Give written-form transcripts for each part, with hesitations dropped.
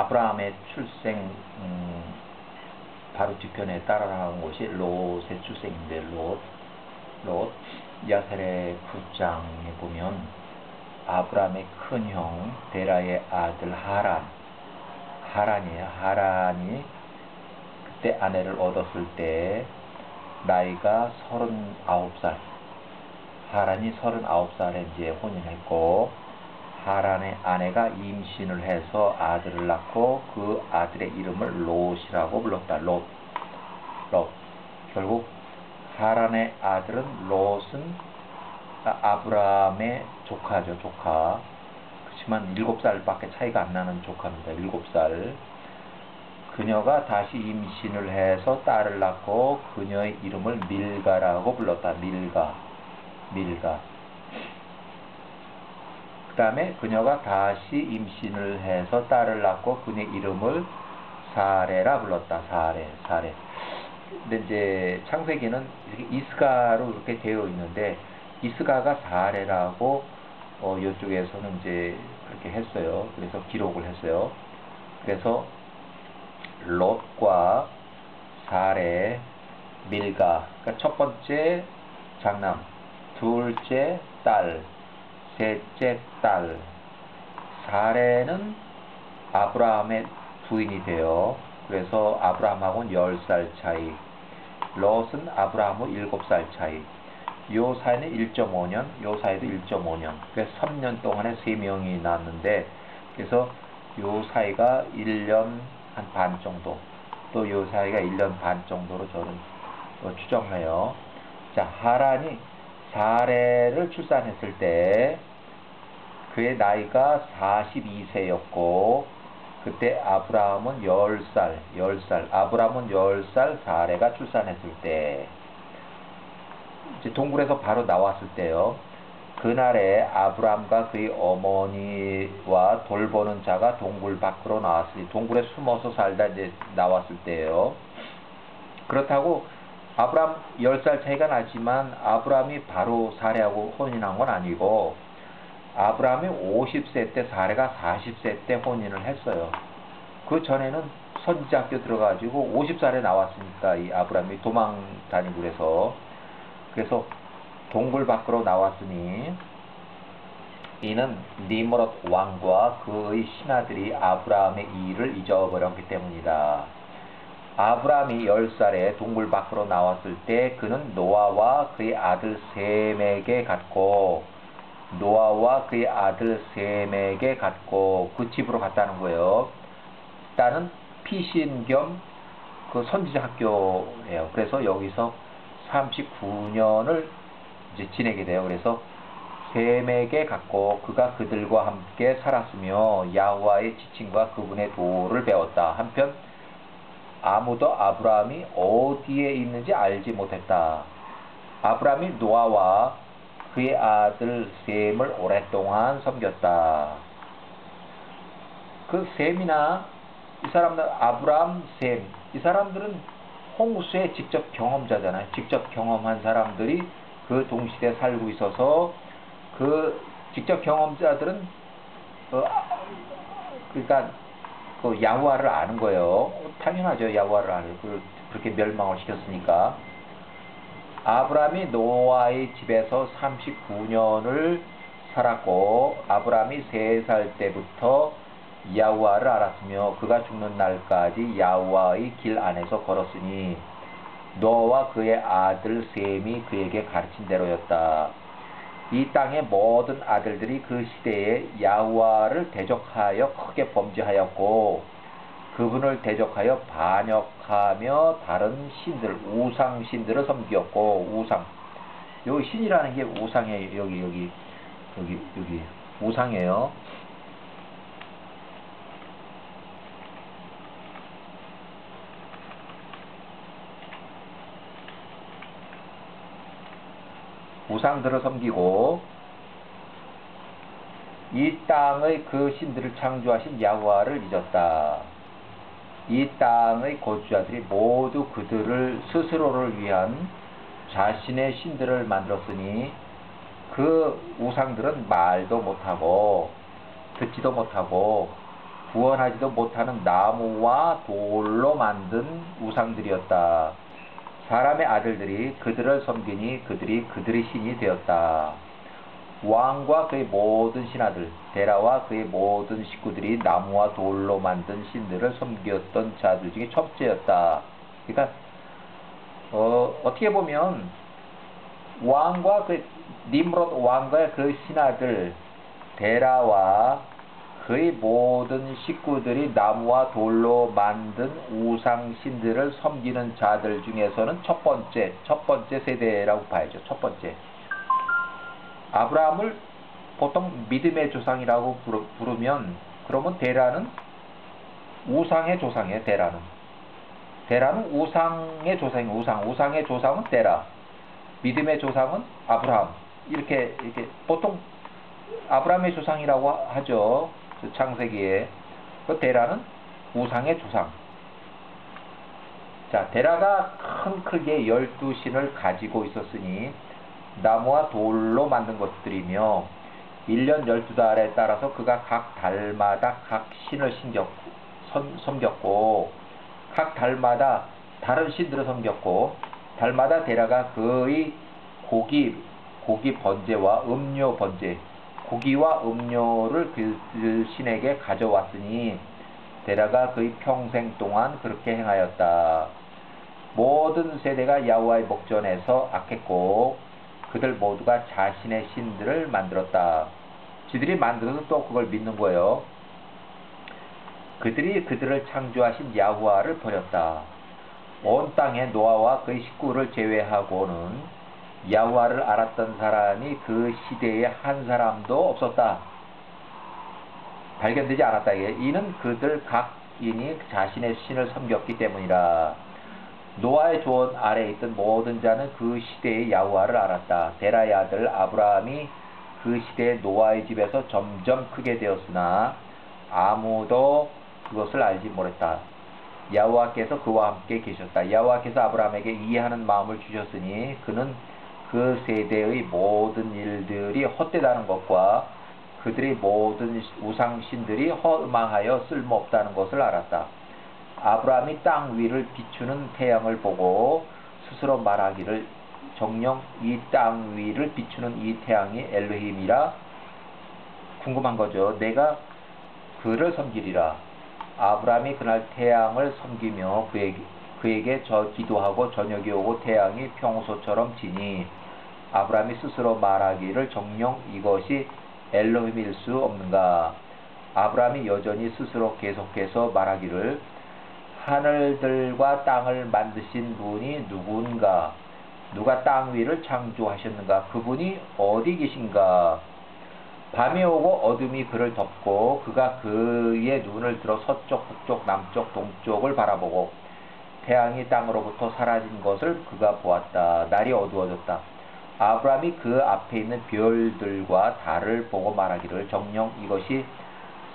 아브라함의 출생 바로 뒤편에 따라나온 곳이 롯의 출생인데 롯 야세레 9장에 보면 아브라함의 큰형 데라의 아들 하란이에요. 하란이 그때 아내를 얻었을 때 나이가 39살. 하란이 39살에 이제 혼인했고, 하란의 아내가 임신을 해서 아들을 낳고 그 아들의 이름을 롯이라고 불렀다. 롯. 결국 하란의 아들은 롯은 아브라함의 조카죠. 조카. 그렇지만 7살밖에 차이가 안 나는 조카입니다. 7살. 그녀가 다시 임신을 해서 딸을 낳고 그녀의 이름을 밀가라고 불렀다. 밀가. 그 다음에 그녀가 다시 임신을 해서 딸을 낳고 그녀의 이름을 사레라 불렀다. 사레. 근데 이제 창세기는 이렇게 이스가로 이렇게 되어 있는데 이스가가 사레라고 이쪽에서는 이제 그렇게 했어요. 그래서 기록을 했어요. 그래서 롯과 사레, 밀가, 그러니까 첫 번째 장남, 둘째 딸, 셋째 딸. 사레는 아브라함의 부인이 돼요. 그래서 아브라함하고는 10살 차이, 롯은 아브라함하고 7살 차이. 요 사이는 1.5년, 요 사이도 1.5년. 그래서 3년 동안에 3명이 낳았는데, 그래서 요 사이가 1년 한 반 정도, 또 요 사이가 1년 반 정도로 저는 추정해요. 자, 하란이 사레를 출산했을 때 그의 나이가 42세였고 그때 아브라함은 10살. 아브라함은 10살, 사레가 출산했을 때 이제 동굴에서 바로 나왔을 때요. 그날에 아브라함과 그의 어머니와 돌보는 자가 동굴 밖으로 나왔으니, 동굴에 숨어서 살다 이제 나왔을 때예요. 그렇다고 아브라함 10살 차이가 나지만 아브라함이 바로 사레하고 혼인한 건 아니고, 아브라함이 50세 때 사레가 40세 때 혼인을 했어요. 그 전에는 선지자학교 들어가지고 50살에 나왔으니까 이 아브라함이 도망 다니고 그래서 동굴 밖으로 나왔으니 이는 니므롯 왕과 그의 신하들이 아브라함의 일을 잊어버렸기 때문이다. 아브라함이 10살에 동굴 밖으로 나왔을 때 그는 노아와 그의 아들 셈에게 갔고 그 집으로 갔다는 거예요. 일단은 피신 겸 그 선지자 학교예요. 그래서 여기서 39년을 이제 지내게 돼요. 그래서 셈에게 갔고 그가 그들과 함께 살았으며 야훼와의 지침과 그분의 도를 배웠다. 한편 아무도 아브라함이 어디에 있는지 알지 못했다. 아브라함이 노아와 그의 아들 셈을 오랫동안 섬겼다. 그 셈이나 이 사람들, 아브라함, 셈, 이 사람들은 홍수의 직접 경험자잖아요. 직접 경험한 사람들이 그 동시대에 살고 있어서 그 직접 경험자들은 그러니까 그 야훼와를 아는 거예요. 당연하죠. 야훼와를 알고 그렇게 멸망을 시켰으니까. 아브라함이 노아의 집에서 39년을 살았고 아브라함이 3살 때부터 야훼와를 알았으며 그가 죽는 날까지 야훼와의 길 안에서 걸었으니 노아와 그의 아들 셈이 그에게 가르친 대로였다. 이 땅의 모든 아들들이 그 시대에 야훼와를 대적하여 크게 범죄하였고 그분을 대적하여 반역하며 다른 신들, 우상 신들을 섬기었고, 우상. 요 신이라는 게 우상이에요. 여기 우상이에요. 우상들을 섬기고 이 땅의 그 신들을 창조하신 야훼와를 잊었다. 이 땅의 거주자들이 모두 그들을 스스로를 위한 자신의 신들을 만들었으니 그 우상들은 말도 못하고 듣지도 못하고 구원하지도 못하는 나무와 돌로 만든 우상들이었다. 사람의 아들들이 그들을 섬기니 그들이 그들의 신이 되었다. 왕과 그의 모든 신하들, 데라와 그의 모든 식구들이 나무와 돌로 만든 신들을 섬겼던 자들 중에 첫째였다. 그러니까 어떻게 보면 왕과 그 니므롯 왕과 그 신하들 데라와 그의 모든 식구들이 나무와 돌로 만든 우상 신들을 섬기는 자들 중에서는 첫 번째 세대라고 봐야죠. 첫 번째. 아브라함을 보통 믿음의 조상이라고 부르면 그러면 데라는 우상의 조상이에요. 데라는 우상의 조상이에요. 우상의 조상은 데라, 믿음의 조상은 아브라함. 이렇게 보통 아브라함의 조상이라고 하죠. 창세기에. 그 데라는 우상의 조상. 자, 데라가 큰 크기의 12신을 가지고 있었으니 나무와 돌로 만든 것들이며 1년 12달에 따라서 그가 각 달마다 각 신을 섬겼고 각 달마다 다른 신들을 섬겼고 달마다 데라가 그의 고기 번제와 음료 번제, 고기와 음료를 그 신에게 가져왔으니 데라가 그의 평생 동안 그렇게 행하였다. 모든 세대가 야훼와의 목전에서 악했고 그들 모두가 자신의 신들을 만들었다. 지들이 만들어서 또 그걸 믿는 거예요. 그들이 그들을 창조하신 야훼와를 버렸다. 온 땅에 노아와 그의 식구를 제외하고는 야훼와를 알았던 사람이 그 시대에 한 사람도 없었다. 발견되지 않았다. 이는 그들 각인이 자신의 신을 섬겼기 때문이라. 노아의 조언 아래에 있던 모든 자는 그 시대의 야훼와를 알았다. 데라의 아들 아브라함이 그 시대의 노아의 집에서 점점 크게 되었으나 아무도 그것을 알지 못했다. 야훼와께서 그와 함께 계셨다. 야훼와께서 아브라함에게 이해하는 마음을 주셨으니 그는 그 세대의 모든 일들이 헛되다는 것과 그들의 모든 우상신들이 허망하여 쓸모없다는 것을 알았다. 아브라함이 땅 위를 비추는 태양을 보고 스스로 말하기를 정녕 이 땅 위를 비추는 이 태양이 엘로힘이라. 궁금한 거죠. 내가 그를 섬기리라. 아브라함이 그날 태양을 섬기며 그에게 기도하고 저녁이 오고 태양이 평소처럼 지니 아브라함이 스스로 말하기를 정녕 이것이 엘로힘일 수 없는가. 아브라함이 여전히 스스로 계속해서 말하기를 하늘들과 땅을 만드신 분이 누군가, 누가 땅 위를 창조하셨는가, 그분이 어디 계신가. 밤이 오고 어둠이 그를 덮고 그가 그의 눈을 들어 서쪽, 북쪽, 남쪽, 동쪽을 바라보고 태양이 땅으로부터 사라진 것을 그가 보았다. 날이 어두워졌다. 아브라함이 그 앞에 있는 별들과 달을 보고 말하기를 정녕 이것이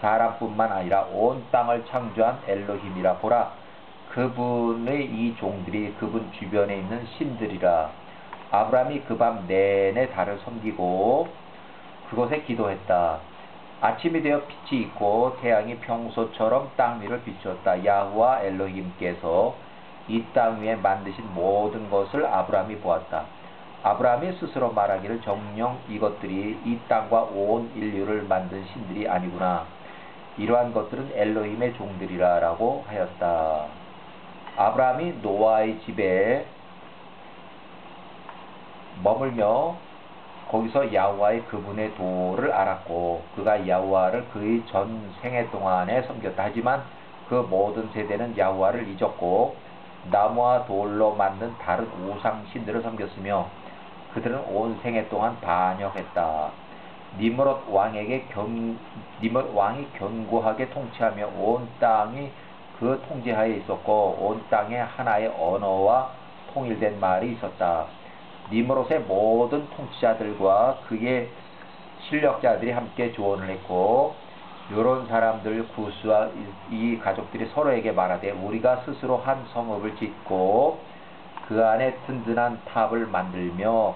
사람뿐만 아니라 온 땅을 창조한 엘로힘이라. 보라, 그분의 이 종들이 그분 주변에 있는 신들이라. 아브라함이 그 밤 내내 달을 섬기고 그곳에 기도했다. 아침이 되어 빛이 있고 태양이 평소처럼 땅 위를 비추었다. 야훼와 엘로힘께서 이 땅 위에 만드신 모든 것을 아브라함이 보았다. 아브라함이 스스로 말하기를 정녕 이것들이 이 땅과 온 인류를 만든 신들이 아니구나. 이러한 것들은 엘로힘의 종들이라 라고 하였다. 아브라함이 노아의 집에 머물며 거기서 야훼와의 그분의 도를 알았고 그가 야훼와를 그의 전 생애 동안에 섬겼다. 하지만 그 모든 세대는 야훼와를 잊었고 나무와 돌로 만든 다른 우상 신들을 섬겼으며 그들은 온 생애 동안 반역했다. 니므롯 왕이 견고하게 통치하며 온 땅이 그 통제하에 있었고 온 땅에 하나의 언어와 통일된 말이 있었다. 니므롯의 모든 통치자들과 그의 실력자들이 함께 조언을 했고 이런 사람들 구스와 이 가족들이 서로에게 말하되 우리가 스스로 한 성읍을 짓고 그 안에 든든한 탑을 만들며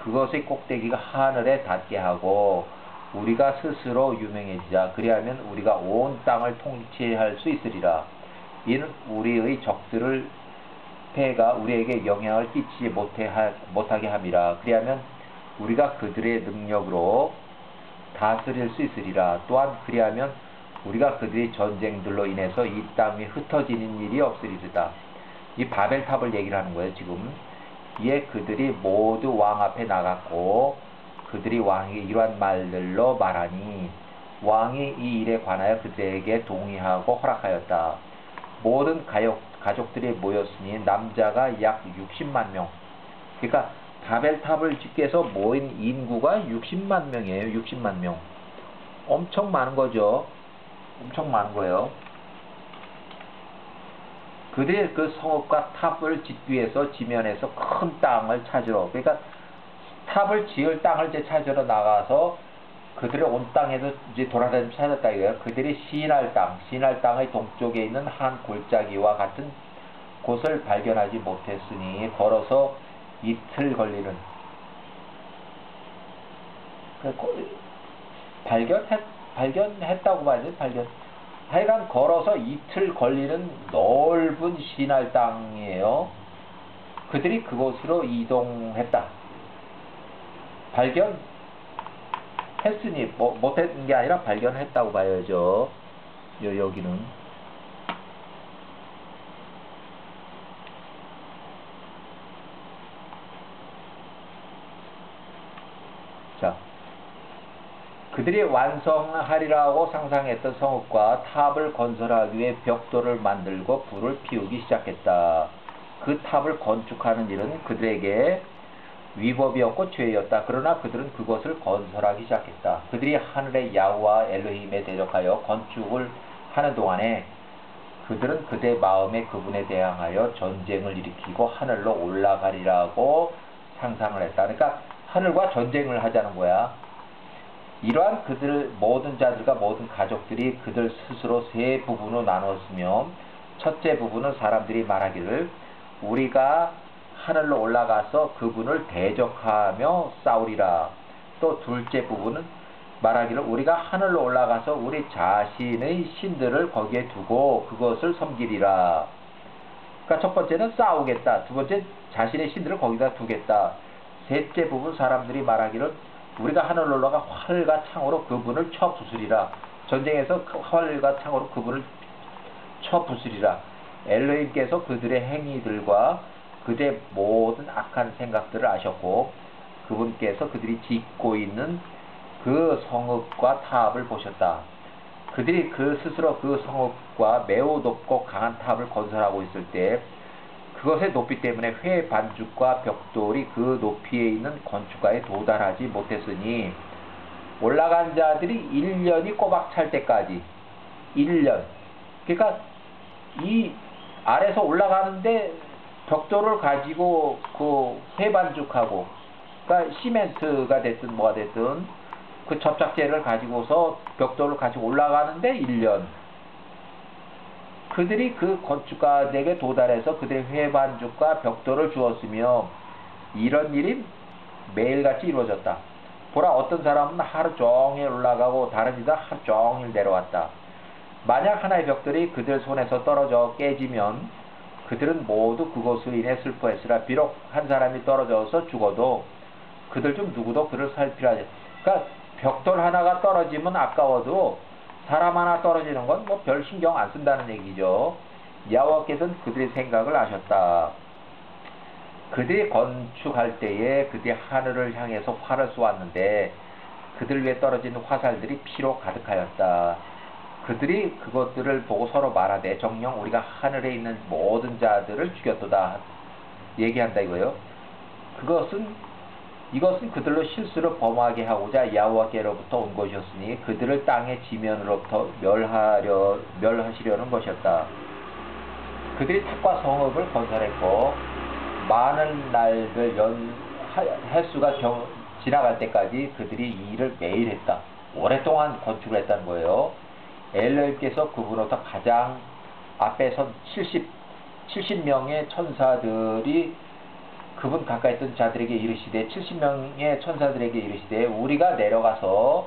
그것의 꼭대기가 하늘에 닿게 하고 우리가 스스로 유명해지자. 그리하면 우리가 온 땅을 통치할 수 있으리라. 이는 우리의 적들을 패가 우리에게 영향을 끼치지 못하게 함이라. 그리하면 우리가 그들의 능력으로 다스릴 수 있으리라. 또한 그리하면 우리가 그들의 전쟁들로 인해서 이 땅이 흩어지는 일이 없으리라. 이 바벨탑을 얘기를 하는 거예요, 지금. 이에 그들이 모두 왕 앞에 나갔고 그들이 왕에게 이러한 말들로 말하니 왕이 이 일에 관하여 그들에게 동의하고 허락하였다. 모든 가족들이 모였으니 남자가 약 60만 명. 그러니까 바벨탑을 짓기 위해서 모인 인구가 60만 명이에요. 60만 명. 엄청 많은 거죠. 엄청 많은 거예요. 그들의 그 성읍과 탑을 짓기 위해서 지면에서 큰 땅을 찾으러, 그러니까 탑을 지을 땅을 이제 찾으러 나가서 그들의 온 땅에서 이제 돌아다니면서 찾았다 이거예요. 그들이 시날 땅의 동쪽에 있는 한 골짜기와 같은 곳을 발견하지 못했으니 걸어서 이틀 걸리는, 발견했다고 봐야지. 하여간 걸어서 이틀 걸리는 넓은 시날 땅이에요. 그들이 그곳으로 이동했다. 발견했으니 못했는 게 아니라 발견했다고 봐야죠. 여기는 자, 그들이 완성하리라고 상상했던 성읍과 탑을 건설하기 위해 벽돌을 만들고 불을 피우기 시작했다. 그 탑을 건축하는 일은 그들에게 위법이었고 죄였다. 그러나 그들은 그것을 건설하기 시작했다. 그들이 하늘의 야훼와 엘로힘에 대적하여 건축을 하는 동안에 그들은 그대 마음에 그분에 대항하여 전쟁을 일으키고 하늘로 올라가리라고 상상을 했다. 그러니까 하늘과 전쟁을 하자는 거야. 이러한 그들 모든 자들과 모든 가족들이 그들 스스로 세 부분으로 나누었으며, 첫째 부분은 사람들이 말하기를 우리가 하늘로 올라가서 그분을 대적하며 싸우리라. 또 둘째 부분은 말하기를 우리가 하늘로 올라가서 우리 자신의 신들을 거기에 두고 그것을 섬기리라. 그러니까 첫 번째는 싸우겠다. 두 번째 자신의 신들을 거기다 두겠다. 셋째 부분 사람들이 말하기를 우리가 하늘로 올라가 활과 창으로 그분을 쳐 부수리라. 전쟁에서 활과 창으로 그분을 쳐 부수리라. 엘로힘께서 그들의 행위들과 그들의 모든 악한 생각들을 아셨고 그분께서 그들이 짓고 있는 그 성읍과 탑을 보셨다. 그들이 그 스스로 그 성읍과 매우 높고 강한 탑을 건설하고 있을 때 그것의 높이 때문에 회 반죽과 벽돌이 그 높이에 있는 건축가에 도달하지 못했으니 올라간 자들이 1년이 꼬박 찰 때까지 1년. 그러니까 이 아래서 올라가는데 벽돌을 가지고 그 회 반죽하고, 그러니까 시멘트가 됐든 뭐가 됐든 그 접착제를 가지고서 벽돌을 가지고 올라가는데 1년. 그들이 그 건축가에게 도달해서 그들의 회 반죽과 벽돌을 주었으며 이런 일이 매일같이 이루어졌다. 보라, 어떤 사람은 하루 종일 올라가고 다른 이가 하루 종일 내려왔다. 만약 하나의 벽돌이 그들 손에서 떨어져 깨지면 그들은 모두 그것으로 인해 슬퍼했으나 비록 한 사람이 떨어져서 죽어도 그들 중 누구도 그를 살피라 하지. 그러니까 벽돌 하나가 떨어지면 아까워도 사람 하나 떨어지는 건 뭐 별 신경 안 쓴다는 얘기죠. 여호와께서는 그들의 생각을 아셨다. 그들이 건축할 때에 그들이 하늘을 향해서 활을 쏘았는데 그들 위에 떨어진 화살들이 피로 가득하였다. 그들이 그것들을 보고 서로 말하되 정녕 우리가 하늘에 있는 모든 자들을 죽였도다 얘기한다 이거예요. 이것은 그들로 실수를 범하게 하고자 여호와께로부터 온 것이었으니 그들을 땅의 지면으로부터 멸하시려는 것이었다. 그들이 탑과 성읍을 건설했고 많은 날들 횟수가 지나갈 때까지 그들이 이 일을 매일 했다. 오랫동안 건축을 했다는 거예요. 엘로힘께서 그분으로부터 가장 앞에 선 70명의 천사들이 그분 가까이 있던 자들에게 이르시되 70명의 천사들에게 이르시되 우리가 내려가서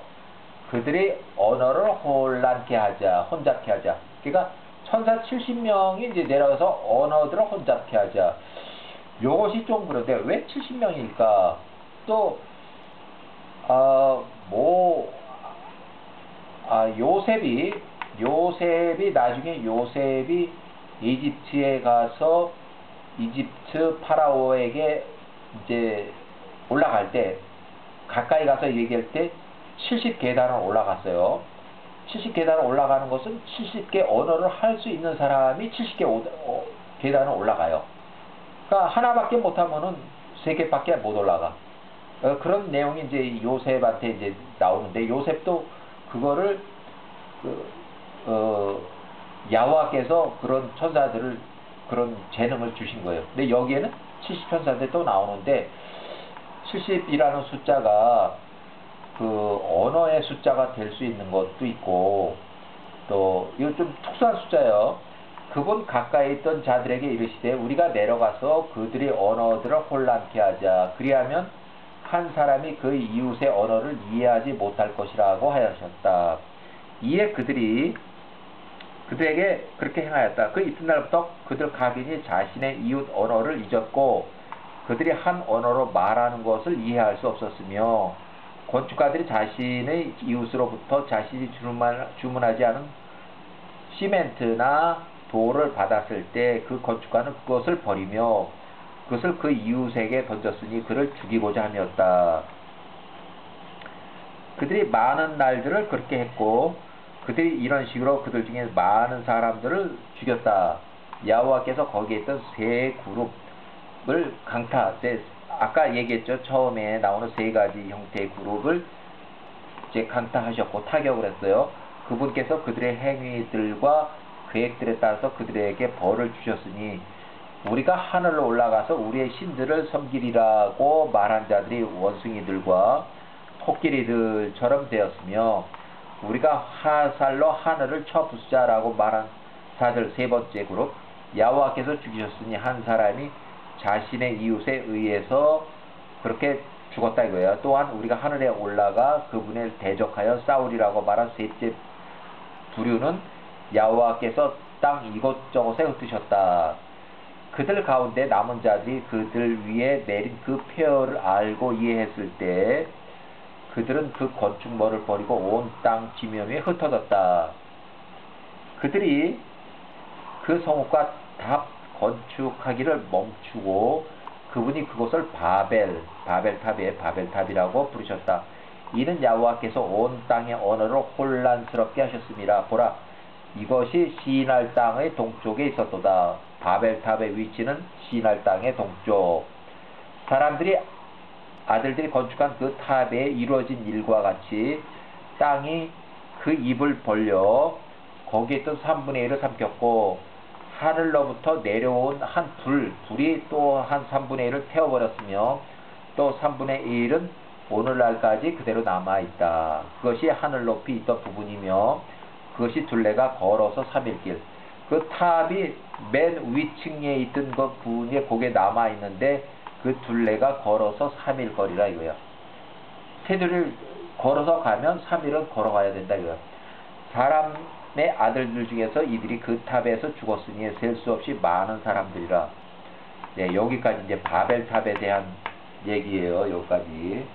그들이 언어를 혼란케 하자, 혼잡케 하자. 그러니까 천사 70명이 이제 내려가서 언어들을 혼잡케 하자. 요것이 좀 그런데 왜 70명일까? 또 요셉이 이집트에 가서 이집트 파라오에게 이제 올라갈 때 가까이 가서 얘기할 때 70계단을 올라갔어요. 70계단을 올라가는 것은 70개 언어를 할 수 있는 사람이 70개 계단을 올라가요. 그러니까 하나밖에 못하면은 3개밖에 못 올라가. 그런 내용이 이제 요셉한테 이제 나오는데, 요셉도 그거를 야호와께서 그런 천사들을 그런 재능을 주신 거예요. 근데 여기에는 70천사인데 또 나오는데, 70이라는 숫자가 그 언어의 숫자가 될 수 있는 것도 있고, 또 이거 좀 특수한 숫자예요. 그분 가까이 있던 자들에게 이르시되 우리가 내려가서 그들의 언어들을 혼란케 하자. 그리하면 한 사람이 그 이웃의 언어를 이해하지 못할 것이라고 하셨다. 이에 그들에게 그렇게 행하였다. 그 이튿날부터 그들 각인이 자신의 이웃 언어를 잊었고 그들이 한 언어로 말하는 것을 이해할 수 없었으며, 건축가들이 자신의 이웃으로부터 자신이 주문하지 않은 시멘트나 돌을 받았을 때 그 건축가는 그것을 버리며 그것을 그 이웃에게 던졌으니 그를 죽이고자 함이었다. 그들이 많은 날들을 그렇게 했고 그들이 이런 식으로 그들 중에 많은 사람들을 죽였다. 여호와께서 거기에 있던 세 그룹을 아까 얘기했죠. 처음에 나오는 세 가지 형태의 그룹을 이제 강타하셨고 타격을 했어요. 그분께서 그들의 행위들과 계획들에 따라서 그들에게 벌을 주셨으니 우리가 하늘로 올라가서 우리의 신들을 섬기리라고 말한 자들이 원숭이들과 코끼리들처럼 되었으며, 우리가 화살로 하늘을 쳐 부수자라고 말한 자들 세 번째 그룹, 여호와께서 죽이셨으니 한 사람이 자신의 이웃에 의해서 그렇게 죽었다 이거예요. 또한 우리가 하늘에 올라가 그분을 대적하여 싸우리라고 말한 셋째 부류는 여호와께서 땅 이곳저곳에 흩으셨다. 그들 가운데 남은 자들이 그들 위에 내린 그 폐허를 알고 이해했을 때 그들은 그 건축물을 버리고 온 땅 지면에 흩어졌다. 그들이 그 성읍과 답 건축하기를 멈추고 그분이 그곳을 바벨탑이라고 부르셨다. 이는 여호와께서 온 땅의 언어를 혼란스럽게 하셨습니다. 보라, 이것이 시날 땅의 동쪽에 있었도다. 바벨탑의 위치는 시날 땅의 동쪽. 아들들이 건축한 그 탑에 이루어진 일과 같이 땅이 그 입을 벌려 거기에 있던 3분의 1을 삼켰고, 하늘로부터 내려온 한 불이 또 한 3분의 1을 태워버렸으며, 또 3분의 1은 오늘날까지 그대로 남아있다. 그것이 하늘 높이 있던 부분이며 그것이 둘레가 걸어서 3일길. 그 탑이 맨 위층에 있던 그 부분에 거기에 남아있는데 그 둘레가 걸어서 3일 거리라 이거야. 새들을 걸어서 가면 3일은 걸어가야 된다 이거야. 사람의 아들들 중에서 이들이 그 탑에서 죽었으니 셀 수 없이 많은 사람들이라. 네, 여기까지 이제 바벨탑에 대한 얘기예요. 여기까지.